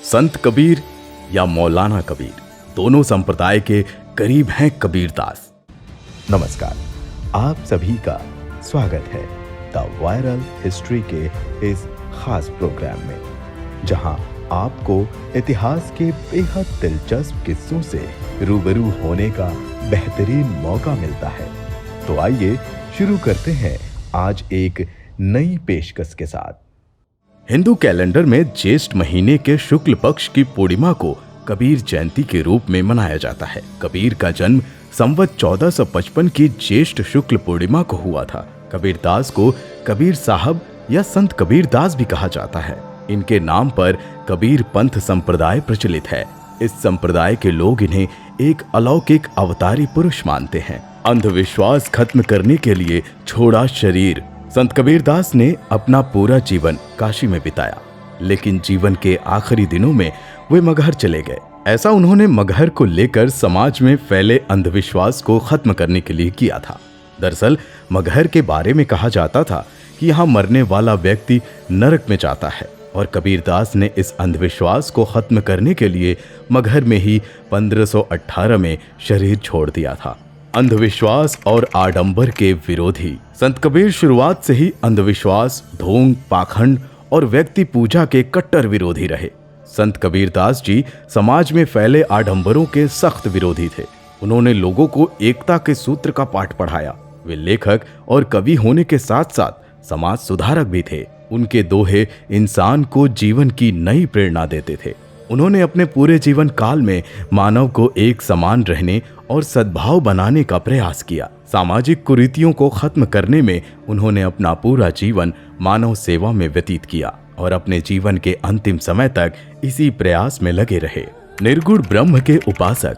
संत कबीर या मौलाना कबीर, दोनों संप्रदाय के करीब हैं कबीरदास। नमस्कार, आप सभी का स्वागत है द वायरल हिस्ट्री के इस खास प्रोग्राम में, जहां आपको इतिहास के बेहद दिलचस्प किस्सों से रूबरू होने का बेहतरीन मौका मिलता है। तो आइए शुरू करते हैं आज एक नई पेशकश के साथ। हिंदू कैलेंडर में ज्येष्ठ महीने के शुक्ल पक्ष की पूर्णिमा को कबीर जयंती के रूप में मनाया जाता है। कबीर का जन्म संवत 1455 की ज्येष्ठ शुक्ल पूर्णिमा को हुआ था। कबीरदास को कबीर साहब या संत कबीरदास भी कहा जाता है। इनके नाम पर कबीर पंथ संप्रदाय प्रचलित है। इस संप्रदाय के लोग इन्हें एक अलौकिक अवतारी पुरुष मानते हैं। अंधविश्वास खत्म करने के लिए छोड़ा शरीर। संत कबीरदास ने अपना पूरा जीवन काशी में बिताया, लेकिन जीवन के आखिरी दिनों में वे मगहर चले गए। ऐसा उन्होंने मगहर को लेकर समाज में फैले अंधविश्वास को खत्म करने के लिए किया था। दरअसल मगहर के बारे में कहा जाता था कि यहाँ मरने वाला व्यक्ति नरक में जाता है, और कबीरदास ने इस अंधविश्वास को खत्म करने के लिए मगहर में ही 1518 में शरीर छोड़ दिया था। अंधविश्वास और आडंबर के विरोधी संत कबीर शुरुआत से ही अंधविश्वास, ढोंग, पाखंड और व्यक्ति पूजा के कट्टर विरोधी रहे। संत कबीरदास जी समाज में फैले आडंबरों के सख्त विरोधी थे। उन्होंने लोगों को एकता के सूत्र का पाठ पढ़ाया। वे लेखक और कवि होने के साथ साथ समाज सुधारक भी थे। उनके दोहे इंसान को जीवन की नई प्रेरणा देते थे। उन्होंने अपने पूरे जीवन काल में मानव को एक समान रहने और सद्भाव बनाने का प्रयास किया। सामाजिक कुरीतियों को खत्म करने में उन्होंने अपना पूरा जीवन मानव सेवा में व्यतीत किया और अपने जीवन के अंतिम समय तक इसी प्रयास में लगे रहे। निर्गुण ब्रह्म के उपासक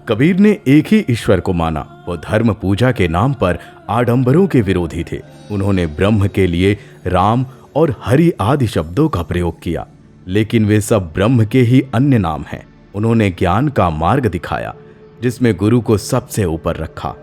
कबीर ने एक ही ईश्वर को माना। वो धर्म पूजा के नाम पर आडंबरों के विरोधी थे। उन्होंने ब्रह्म के लिए राम और हरि आदि शब्दों का प्रयोग किया, लेकिन वे सब ब्रह्म के ही अन्य नाम हैं। उन्होंने ज्ञान का मार्ग दिखाया, जिसमें गुरु को सबसे ऊपर रखा।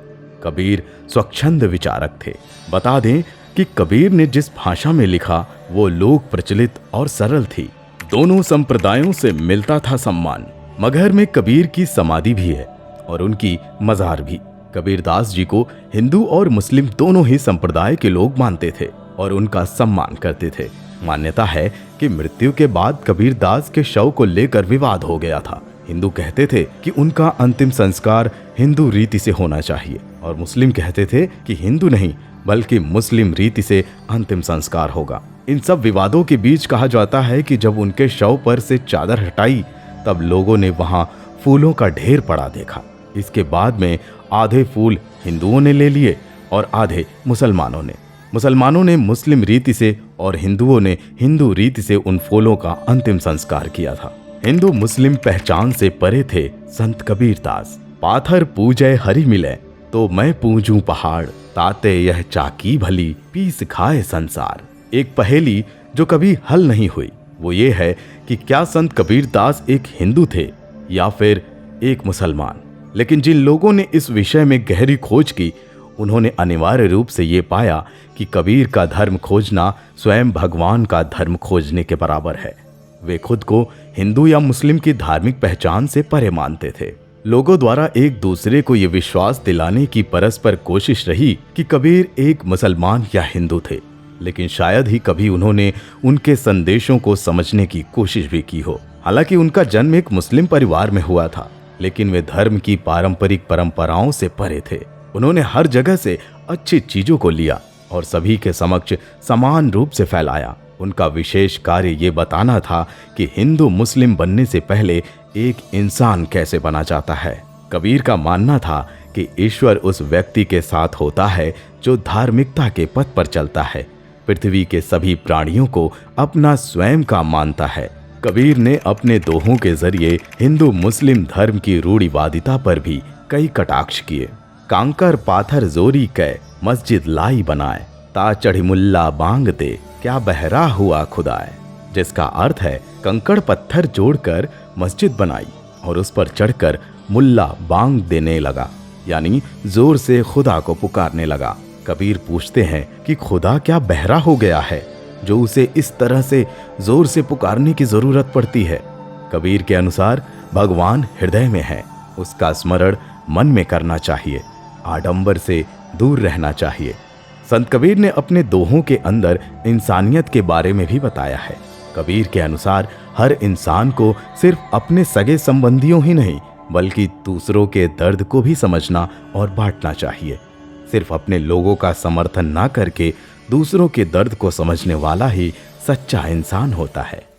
कबीर स्वच्छंद विचारक थे। बता दें कि कबीर ने जिस भाषा में लिखा वो लोक प्रचलित और सरल थी। दोनों संप्रदायों से मिलता था सम्मान। मगहर में कबीर की समाधि भी है और उनकी मजार भी। कबीरदास जी को हिंदू और मुस्लिम दोनों ही संप्रदाय के लोग मानते थे और उनका सम्मान करते थे। मान्यता है कि मृत्यु के बाद कबीरदास के शव को लेकर विवाद हो गया था। हिंदू कहते थे कि उनका अंतिम संस्कार हिंदू रीति से होना चाहिए, और मुस्लिम कहते थे कि हिंदू नहीं बल्कि मुस्लिम रीति से अंतिम संस्कार होगा। इन सब विवादों के बीच कहा जाता है कि जब उनके शव पर से चादर हटाई तब लोगों ने वहां फूलों का ढेर पड़ा देखा। इसके बाद में आधे फूल हिंदुओं ने ले लिए और आधे मुसलमानों ने। मुसलमानों ने मुस्लिम रीति से और हिंदुओं ने हिंदू रीति से उन फूलों का अंतिम संस्कार किया था। हिंदू मुस्लिम पहचान से परे थे संत कबीरदास। पाथर पूजय हरि मिले तो मैं पूजूं पहाड़, ताते यह चाकी भली पीस खाए संसार। एक पहेली जो कभी हल नहीं हुई वो ये है कि क्या संत कबीरदास एक हिंदू थे या फिर एक मुसलमान। लेकिन जिन लोगों ने इस विषय में गहरी खोज की, उन्होंने अनिवार्य रूप से ये पाया कि कबीर का धर्म खोजना स्वयं भगवान का धर्म खोजने के बराबर है। वे खुद को हिंदू या मुस्लिम की धार्मिक पहचान से परे मानते थे। लोगों द्वारा एक दूसरे को ये विश्वास दिलाने की परस्पर कोशिश रही कि कबीर एक मुसलमान या हिंदू थे, लेकिन शायद ही कभी उन्होंने उनके संदेशों को समझने की कोशिश भी की हो। हालांकि उनका जन्म एक मुस्लिम परिवार में हुआ था, लेकिन वे धर्म की पारंपरिक परंपराओं से परे थे। उन्होंने हर जगह से अच्छी चीजों को लिया और सभी के समक्ष समान रूप से फैलाया। उनका विशेष कार्य ये बताना था कि हिंदू मुस्लिम बनने से पहले एक इंसान कैसे बना जाता है। कबीर का मानना था कि ईश्वर उस व्यक्ति के साथ होता है जो धार्मिकता के पथ पर चलता है, पृथ्वी के सभी प्राणियों को अपना स्वयं का मानता है। कबीर ने अपने दोहों के जरिए हिंदू मुस्लिम धर्म की रूढ़िवादिता पर भी कई कटाक्ष किए। कांकर पाथर जोरी कै मस्जिद लाई बनाए, ता चढ़ी मुल्ला बांग दे क्या बहरा हुआ खुदाए। जिसका अर्थ है कंकड़ पत्थर जोड़कर मस्जिद बनाई और उस पर चढ़कर मुल्ला बांग देने लगा, यानी जोर से खुदा को पुकारने लगा। कबीर पूछते हैं कि खुदा क्या बहरा हो गया है जो उसे इस तरह से जोर से पुकारने की जरूरत पड़ती है। कबीर के अनुसार भगवान हृदय में है, उसका स्मरण मन में करना चाहिए, आडंबर से दूर रहना चाहिए। संत कबीर ने अपने दोहों के अंदर इंसानियत के बारे में भी बताया है। कबीर के अनुसार हर इंसान को सिर्फ अपने सगे संबंधियों ही नहीं बल्कि दूसरों के दर्द को भी समझना और बांटना चाहिए। सिर्फ अपने लोगों का समर्थन ना करके दूसरों के दर्द को समझने वाला ही सच्चा इंसान होता है।